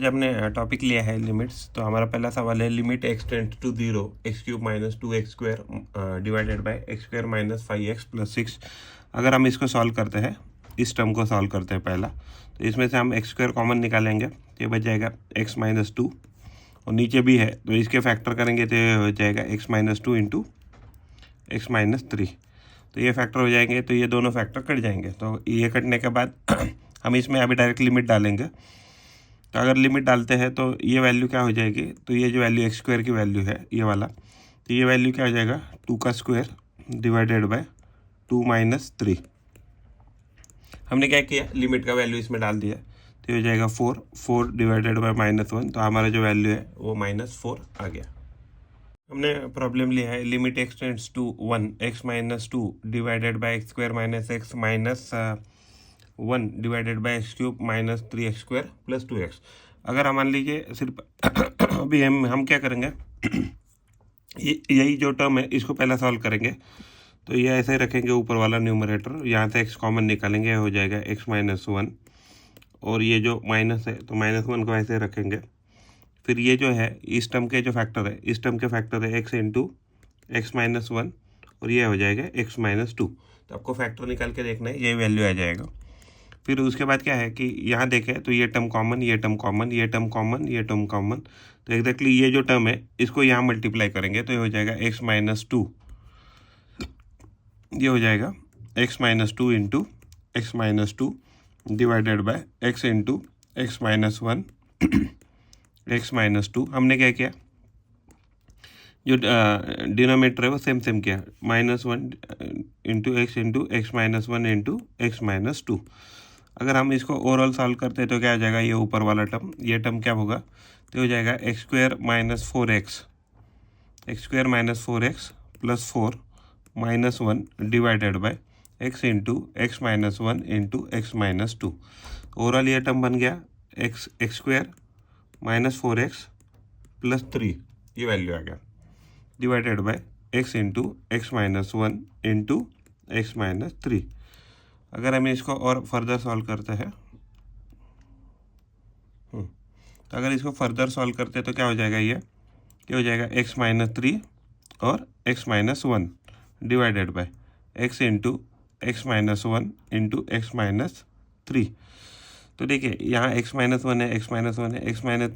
आज हमने टॉपिक लिया है लिमिट्स। तो हमारा पहला सवाल है limit x tends to 0 x cube minus 2x square divided by x square minus 5x plus 6। अगर हम इसको सॉल्व करते हैं, इस टर्म को सॉल्व करते हैं पहला, तो इसमें से हम x स्क्वायर कॉमन निकालेंगे तो ये बच जाएगा x माइनस 2, और नीचे भी है तो इसके फैक्टर करेंगे तो ये हो जाएगा x minus 2 into x minus 3। तो ये फैक्टर हो जाएंगे, तो ये दोनों फैक्टर कट जाएंगे। तो ये कटने के बाद हम इसमें अभी डायरेक्ट लिमिट डालेंगे। तो अगर लिमिट डालते हैं तो ये वैल्यू क्या हो जाएगी, तो ये जो वैल्यू एक्स स्क्वायर की वैल्यू है ये वाला, तो ये वैल्यू क्या हो जाएगा 2 का स्क्वायर डिवाइडेड बाय 2 माइनस 3। हमने क्या किया, लिमिट का वैल्यू इसमें डाल दिया, तो ये हो जाएगा 4 डिवाइडेड बाय -1। तो हमारा जो वैल्यू है वो -4 आ गया। हमने प्रॉब्लम लिया है limit x tends to 1 x minus 2 divided by x square minus x minus 1 divided by x cube minus 3x square plus 2x। अगर हम मान लीजिए सिर्फ अभी हम क्या करेंगे, यही जो टर्म है इसको पहला सॉल्व करेंगे। तो ये ऐसे रखेंगे ऊपर वाला न्यूमरेटर, यहाँ से x कॉमन निकालेंगे, हो जाएगा x माइनस 1, और ये जो माइनस है तो -1 को ऐसे रखेंगे। फिर ये जो है इस टर्म के जो फैक्टर है, इस टर्म के फैक्टर है x इंटू एक्स माइनस 1, और ये हो जाएगा x माइनस 2। तो आपको फैक्टर निकाल के देखना है, ये वैल्यू आ जाएगा। फिर उसके बाद क्या है कि यहाँ देखें तो ये टर्म कॉमन, ये टर्म कॉमन, ये टर्म कॉमन, ये टर्म कॉमन, तो एग्जैक्टली ये जो टर्म है इसको यहाँ मल्टीप्लाई करेंगे तो ये हो जाएगा x माइनस 2। ये हो जाएगा x minus 2 into x minus 2 divided by x into x minus 1 x minus 2। हमने क्या किया, जो डिनोमिनेटर है वो सेम किया, -1 into x minus 1 into x minus 2। अगर हम इसको ओवरऑल सॉल्व करते हैं तो क्या आ जाएगा, ये ऊपर वाला टर्म, ये टर्म क्या होगा, तो हो जाएगा x square minus 4x plus 4 -1 divided by x into x minus 1 into x minus 2। Overall ये टर्म बन गया x square minus 4x plus 3, ये वैल्यू आ गया, divided by x into x minus 1 into x minus 3। अगर हम इसको और further solve करते हैं, तो अगर इसको फर्दर सॉल्व करते हैं तो क्या हो जाएगा, ये हो जाएगा x माइनस 3 और x minus 1 divided by x into x minus 1 into x minus 3। तो देखिए यहाँ x माइनस 1 है, x माइनस 1 है, x माइनस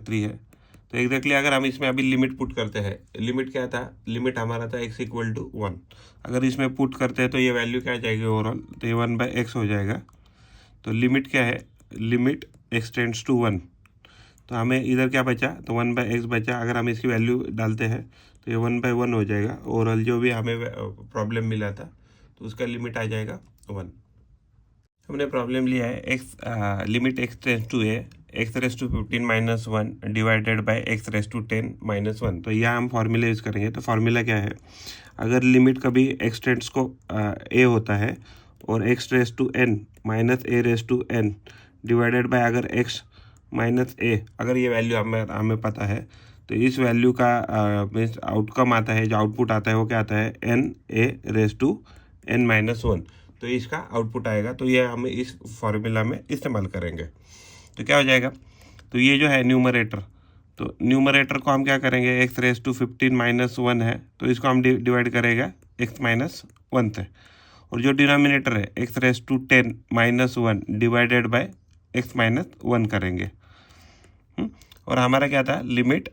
3 है। तो एग्जैक्टली अगर हम इसमें अभी लिमिट पुट करते हैं, लिमिट क्या था, लिमिट हमारा था x इक्वल टू 1। अगर इसमें पुट करते हैं तो ये वैल्यू क्या आ जाएगी ओवरऑल, तो ये 1/x हो जाएगा। तो लिमिट क्या है, लिमिट x टेंड्स टू 1, तो हमें इधर क्या बचा, तो 1/x बचा। अगर हम इसकी वैल्यू डालते हैं तो ये 1/1 हो जाएगा। ओवरऑल जो भी हमें प्रॉब्लम मिला था तो उसका लिमिट आ जाएगा 1। हमने प्रॉब्लम लिया है limit x tends to a x raise to 15 minus 1 divided by x raise to 10 minus 1। तो यहाँ हम फार्मूला यूज़ करेंगे। तो फार्मूला क्या है, अगर लिमिट कभी x टेंड्स को a होता है और x raise to n minus a raise to n divided by अगर x माइनस a, अगर ये वैल्यू हमें पता है तो इस वैल्यू का मीन्स आउटकम आता है, जो आउटपुट आता है वो क्या आता है n a raise to n minus 1। तो इसका आउटपुट आएगा, तो ये हम इस फार्मूला में इस्तेमाल करेंगे। तो क्या हो जाएगा, तो ये जो है न्यूमरेटर, तो न्यूमरेटर को हम क्या करेंगे, एक्स रेस टू 15 माइनस 1 है तो इसको हम डिवाइड करेगा एक्स माइनस 1 से, और जो डिनोमिनेटर है x raise to 10 minus 1 divided by x minus 1 करेंगे। और हमारा क्या था, limit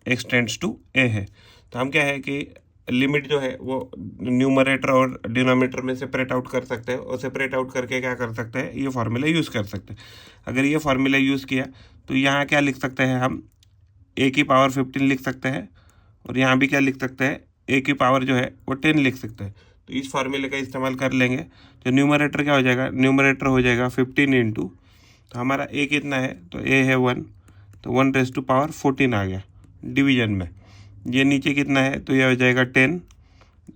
x tends to a है। तो हम क्या है कि लिमिट जो है वो न्यूमरेटर और डिनोमिनेटर में सेपरेट आउट कर सकते हैं, और सेपरेट आउट करके क्या कर सकते हैं, ये फार्मूला यूज़ कर सकते हैं। अगर ये फार्मूला यूज़ किया तो यहाँ क्या लिख सकते हैं, हम a की पावर 15 लिख सकते हैं, और यहाँ भी क्या लिख सकते हैं, a की पावर जो है वो 10 लिख सकते हैं। तो इस फार्मूले का इस्तेमाल कर लेंगे। तो न्यूमरेटर क्या हो जाएगा, न्यूमरेटर हो जाएगा 15 इंटू, तो हमारा a कितना है, तो a है 1, तो 1 रेस टू पावर 14 आ गया डिवीजन में। ये नीचे कितना है, तो ये हो जाएगा 10,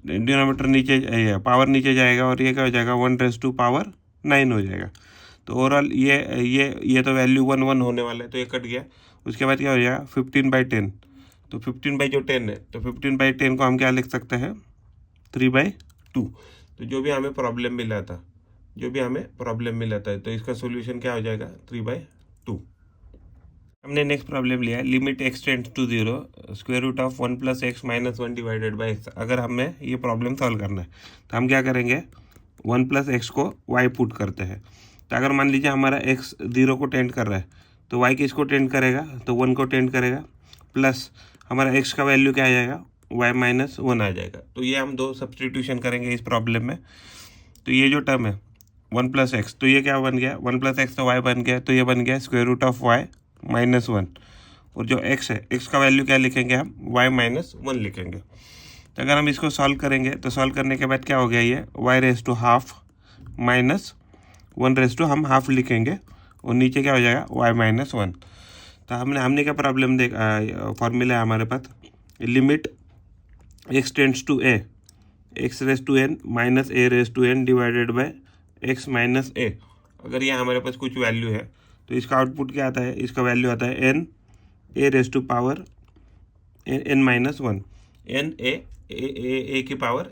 डिनोमिनेटर नीचे पावर नीचे जाएगा, और ये क्या हो जाएगा 1 रेस टू पावर 9 हो जाएगा। तो ओवरऑल ये तो वैल्यू 1 1 होने वाला है, तो ये कट गया। उसके बाद क्या हो जाएगा 15/10, तो 15/10 है, तो 15/10 को हम क्या लिख सकते हैं 3/2। तो जो भी हमें प्रॉब्लम मिला था, तो इसका सोल्यूशन क्या हो जाएगा 3/2। हमने नेक्स्ट प्रॉब्लम लिया है limit x tends to 0 square root of 1 + x - 1 divided by x। अगर हमें ये प्रॉब्लम सॉल्व करना है तो हम क्या करेंगे, 1 + x को y पुट करते हैं। तो अगर मान लीजिए हमारा x 0 को टेंड कर रहा है तो y किसको टेंड करेगा, तो 1 को टेंड करेगा, प्लस हमारा x का वैल्यू क्या आ जाएगा, y - 1 आ जाएगा। तो ये हम दो सब्सटीट्यूशन करेंगे इस प्रॉब्लम में। तो ये जो टर्म है 1 + x, तो ये क्या बन गया, 1 + x तो y बन गया, तो ये बन गया स्क्वायर रूट ऑफ y - 1। और जो x है, x का वैल्यू क्या लिखेंगे हम, y - 1 लिखेंगे। तो अगर हम इसको सॉल्व करेंगे तो सॉल्व करने के बाद क्या हो गया, ये y² माइनस 1 हम हाफ लिखेंगे और नीचे क्या हो जाएगा y - 1। तो हमने क्या प्रॉब्लम फॉर्मूला है हमारे पास, limit x tends to a x⁻n - a⁻n divided by x - a। अगर ये हमारे पास कुछ वैल्यू है तो इसका आउटपुट क्या आता है, इसका वैल्यू आता है n a⁻n की पावर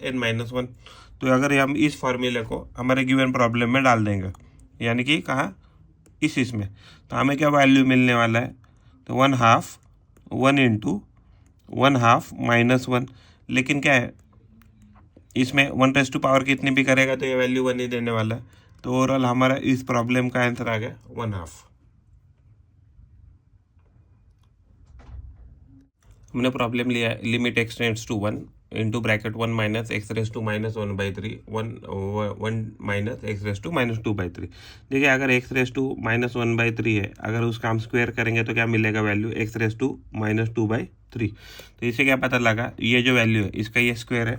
n - 1। तो अगर हम इस फॉर्मूले को हमारे गिवन प्रॉब्लम में डाल देंगे, यानी कि कहाँ, इसमें, तो हमें क्या वैल्यू मिलने वाला है, तो 1/2 1 × 1/2 - 1। लेकिन क्या है इसमें 1 पावर कितनी भी करेगा तो ये वैल्यू 1 ही देने वाला है। तो ओवरऑल हमारा इस प्रॉब्लम का आंसर आ गया 1/2। हमने प्रॉब्लम लिया है limit x tends to 1 into bracket 1 - x⁻³ (1/3) 1 - x⁻² (2/3). देखिए अगर x⁻³ है, अगर उसका हम स्क्वायर करेंगे तो क्या मिलेगा वैल्यू, x⁻² (2/3). तो इससे क्या पता लगा, ये जो वैल्यू है इसका ये स्क्वायर है।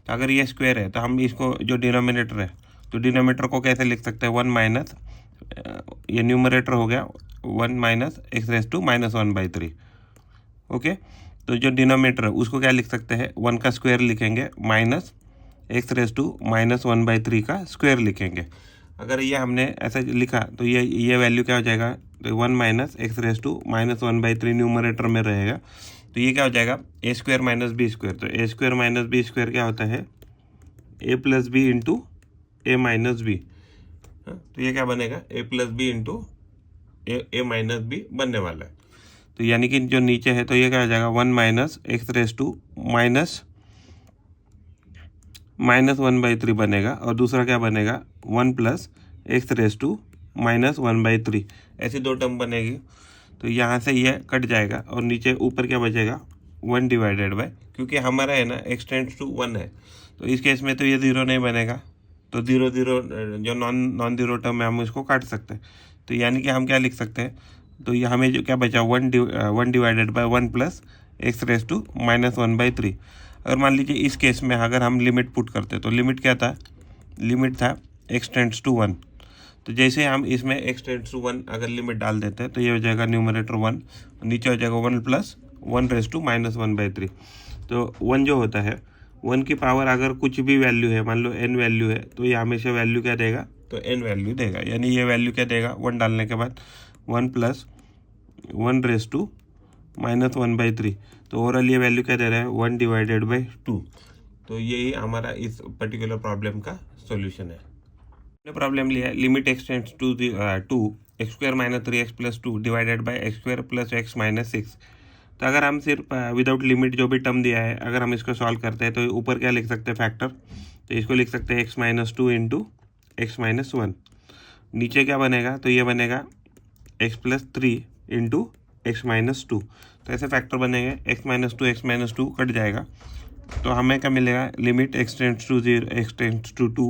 तो अगर ये स्क्वायर है तो हम इसको जो डिनोमिनेटर है, तो डिनोमिनेटर को कैसे लिख सकते हैं, 1 माइनस, ये न्यूमरेटर हो गया 1 - x⁻³ (1/3). ओके, तो जो डिनोमिनेटर है उसको क्या लिख सकते हैं, 1 का स्क्वायर लिखेंगे माइनस x⁻² (1/3) का स्क्वायर लिखेंगे। अगर ये हमने ऐसा लिखा तो ये वैल्यू क्या हो जाएगा, तो 1 - x⁻² (1/3) न्यूमरेटर में रहेगा। तो ये क्या हो जाएगा, a² - b²। तो a² - b² क्या होता है, a + b × a - b। तो ये क्या बनेगा, a + b × a - b बनने वाला है। तो यानी कि जो नीचे है तो ये क्या हो जाएगा, 1 - x⁻² -1/3 बनेगा, और दूसरा क्या बनेगा 1 + x⁻² -1/3। ऐसी दो टर्म बनेगी। तो यहाँ से यह कट जाएगा और नीचे ऊपर क्या बचेगा, 1 डिवाइडेड बाय, क्योंकि हमारा है ना x टेंड्स टू 1 है, तो इस केस में तो ये 0 नहीं बनेगा। तो 0 0 जो नॉन ज़ीरो टर्म है हम इसको काट सकते हैं। तो यानी कि हम क्या लिख सकते हैं, तो ये हमें जो क्या बचा 1 डिवाइडेड बाय 1 + x⁻² -1/3। अगर मान लीजिए इस केस में अगर हम लिमिट पुट करते तो लिमिट क्या था, लिमिट था x टेंड्स टू 1। तो जैसे हम इसमें x टेंड्स टू 1 अगर लिमिट डाल देते हैं तो ये हो जाएगा न्यूमरेटर 1, नीचे हो जाएगा 1 + 1 - 1/3। तो 1 जो होता है 1 की पावर अगर कुछ भी वैल्यू है, मान लो n वैल्यू है, तो ये हमेशा वैल्यू क्या देगा, तो n वैल्यू देगा। यानी ये वैल्यू क्या देगा, 1 डालने के बाद 1 + 1 - 1/3। तो ओवरऑल ये वैल्यू क्या दे रहा है, 1 डिवाइडेड बाई 2। तो यही हमारा इस पर्टिकुलर प्रॉब्लम का सॉल्यूशन है। हमने प्रॉब्लम लिया है limit x tends to 2 x² - 3x + 2 divided by x² + x - 6। तो अगर हम सिर्फ विदाउट लिमिट जो भी टर्म दिया है अगर हम इसको सॉल्व करते हैं तो ऊपर क्या लिख सकते हैं, फैक्टर। तो इसको लिख सकते हैं x - 2 × x - 1। नीचे क्या बनेगा, तो ये बनेगा x + 3 × x - 2। तो ऐसे फैक्टर बनेंगे, x - 2 x - 2 कट जाएगा। तो हमें क्या मिलेगा, limit x tends to 2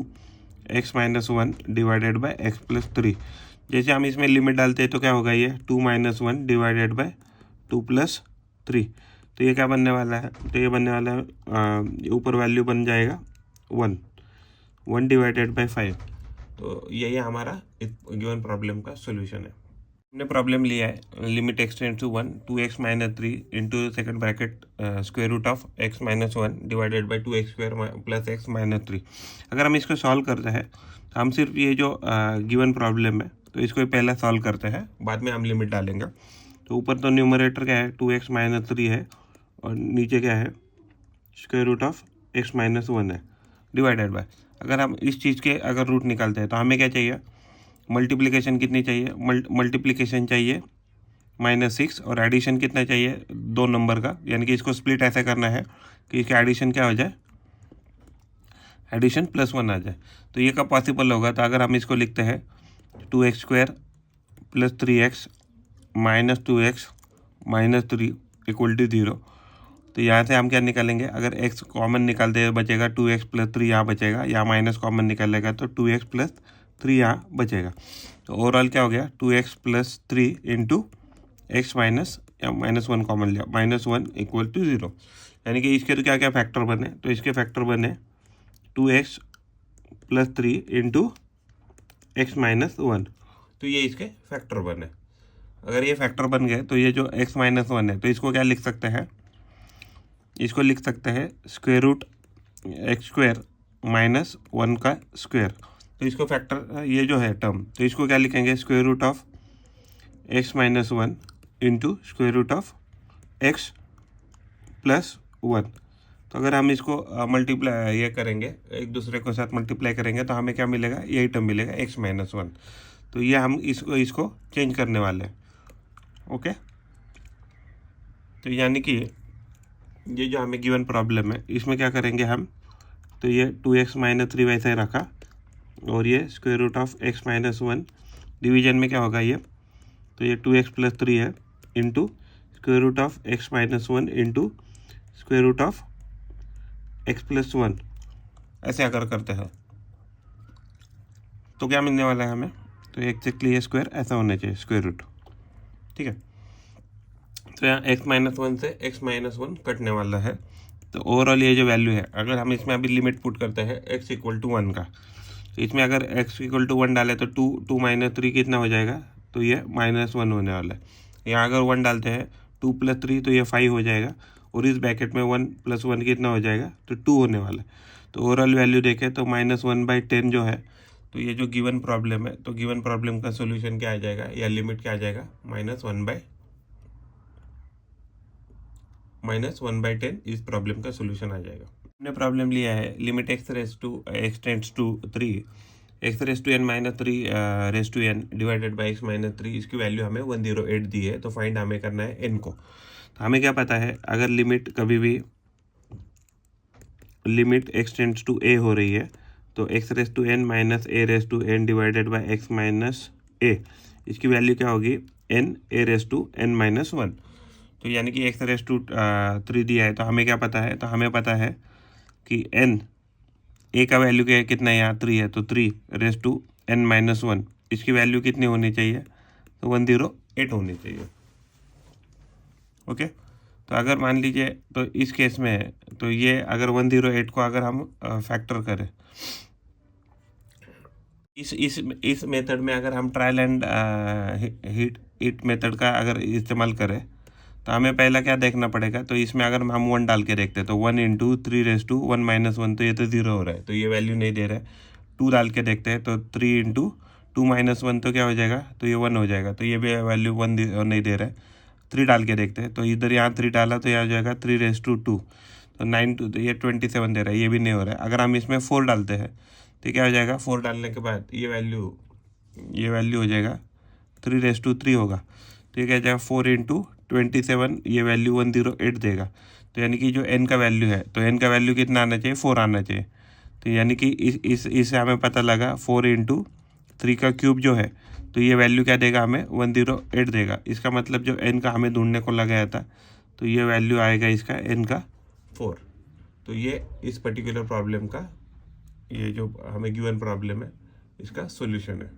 x - 1 divided by x + 3। जैसे हम इसमें लिमिट डालते हैं तो क्या होगा, ये 2 - 1 डिवाइडेड बाय 2 + 3। तो ये क्या बनने वाला है, तो ये बनने वाला है ऊपर वैल्यू बन जाएगा 1 डिवाइडेड बाय 5। तो यही हमारा इस गिवन प्रॉब्लम का सॉल्यूशन है। हमने प्रॉब्लम लिया है limit x tends to 1 2x - 3 into second bracket square root of x - 1 divided by 2x² + x - 3। अगर हम इसको सॉल्व करते हैं तो हम सिर्फ ये जो गिवन प्रॉब्लम है तो इसको पहले सॉल्व करते हैं, बाद में हम लिमिट डालेंगे। तो ऊपर तो न्यूमरेटर क्या है 2x - 3 है, और नीचे क्या है स्क्वायर रूट ऑफ x - 1 है डिवाइडेड बाय। अगर हम इस चीज़ के अगर रूट निकालते हैं तो हमें क्या चाहिए, मल्टीप्लिकेशन कितनी चाहिए, मल्टीप्लिकेशन चाहिए -6 और एडिशन कितना चाहिए 2 नंबर का, यानी कि इसको स्प्लिट ऐसे करना है कि इसका एडिशन क्या हो जाए, एडिशन +1 आ जाए। तो ये कब पॉसिबल होगा, तो अगर हम इसको लिखते हैं 2x² + 3x - 2x - 3 = 0, तो यहाँ से हम क्या निकालेंगे, अगर x कॉमन निकालते बचेगा 2x + 3 यहाँ बचेगा, या माइनस कॉमन निकालेगा तो 2x + 3 यहाँ बचेगा। तो ओवरऑल क्या हो गया 2x + 3 × x -1 कॉमन लिया, -1 = 0, यानी कि इसके तो क्या क्या फैक्टर बने, तो इसके फैक्टर बने 2x + 3 × x -1, तो ये इसके फैक्टर बने। अगर ये फैक्टर बन गए तो ये जो x -1 है, तो इसको क्या लिख सकते हैं, इसको लिख सकते हैं √x² - 1 का स्क्वायर। तो इसको फैक्टर, ये जो है टर्म, तो इसको क्या लिखेंगे √x - 1 × √x + 1। तो अगर हम इसको मल्टीप्लाई ये करेंगे, एक दूसरे के साथ मल्टीप्लाई करेंगे, तो हमें क्या मिलेगा, यही टर्म मिलेगा x - 1। तो ये हम इसको चेंज करने वाले हैं। ओके, तो यानी कि ये जो हमें गिवन प्रॉब्लम है, इसमें क्या करेंगे हम, तो ये 2x - 3 वैसे ही रखा, और ये √x - 1 डिवीजन में क्या होगा ये, तो ये 2x + 3 है इंटू √x - 1 इंटू √x + 1, ऐसे अगर करते हैं तो क्या मिलने वाला है हमें, तो एग्जैक्टली ये स्क्वायर ऐसा होना चाहिए स्क्वायर रूट। ठीक है, तो यहाँ x - 1 से x - 1 कटने वाला है। तो ओवरऑल ये जो वैल्यू है, अगर हम इसमें अभी लिमिट पुट करते हैं x = 1 का, तो इसमें अगर x = 1 डाले तो 2 - 3 कितना हो जाएगा, तो ये -1 होने वाला है। यहाँ अगर 1 डालते हैं 2 + 3 तो ये 5 हो जाएगा, और इस ब्रैकेट में 1 + 1 कितना हो जाएगा, तो 2 होने वाला है। तो ओवरऑल वैल्यू देखें तो -1/10 जो है, तो ये जो गिवन प्रॉब्लम है, तो गिवन प्रॉब्लम का सोल्यूशन क्या आ जाएगा, या लिमिट क्या आ जाएगा, -1/10 इस प्रॉब्लम का सोल्यूशन आ जाएगा। हमने प्रॉब्लम लिया है limit x tends to 3, x⁻³ divided by x - 3, इसकी वैल्यू हमें 108 दी है। तो फाइंड हमें करना है n को। तो हमें क्या पता है, अगर लिमिट कभी भी limit x tends to a हो रही है, तो x⁻n - a⁻n divided by x - a, इसकी वैल्यू क्या होगी, n a⁻n - 1। तो यानी कि x⁻3 दिया है, तो हमें क्या पता है, तो हमें पता है कि n a का वैल्यू क्या है, कितना है यहाँ 3 है, तो 3⁻n - 1, इसकी वैल्यू कितनी होनी चाहिए, तो 108 होनी चाहिए। ओके, तो अगर मान लीजिए, तो इस केस में तो ये अगर 108 को अगर हम फैक्टर करें, इस मेथड में अगर हम ट्रायल एंड हिट मेथड का अगर इस्तेमाल करें, तो हमें पहला क्या देखना पड़ेगा, तो इसमें अगर हम 1 डाल के देखते हैं तो 1 × 3⁻1 - 1, तो ये तो 0 हो रहा है, तो ये वैल्यू नहीं दे रहा है। 2 डाल के देखते हैं तो 3 × 2 - 1, तो क्या हो जाएगा, तो ये 1 हो जाएगा, तो ये भी वैल्यू 1 नहीं दे रहा है। 3 डाल के देखते हैं, तो इधर यहाँ 3 डाला तो यहाँ हो जाएगा 3⁻2, तो 9 तो ये 27 दे रहा है, ये भी नहीं हो रहा है। अगर हम इसमें 4 डालते हैं तो क्या हो जाएगा, 4 डालने के बाद ये वैल्यू हो जाएगा 3⁻3 होगा, तो ये क्या जाएगा 4 × 27, ये वैल्यू 108 देगा। तो यानी कि जो n का वैल्यू है, तो n का वैल्यू कितना आना चाहिए, 4 आना चाहिए। तो यानी कि इससे हमें पता लगा 4 × 3³ जो है, तो ये वैल्यू क्या देगा हमें, 108 देगा। इसका मतलब जो n का हमें ढूंढने को लगाया था, तो ये वैल्यू आएगा इसका n का 4। तो ये इस पर्टिकुलर प्रॉब्लम का, ये जो हमें गिवन प्रॉब्लम है, इसका सोल्यूशन है।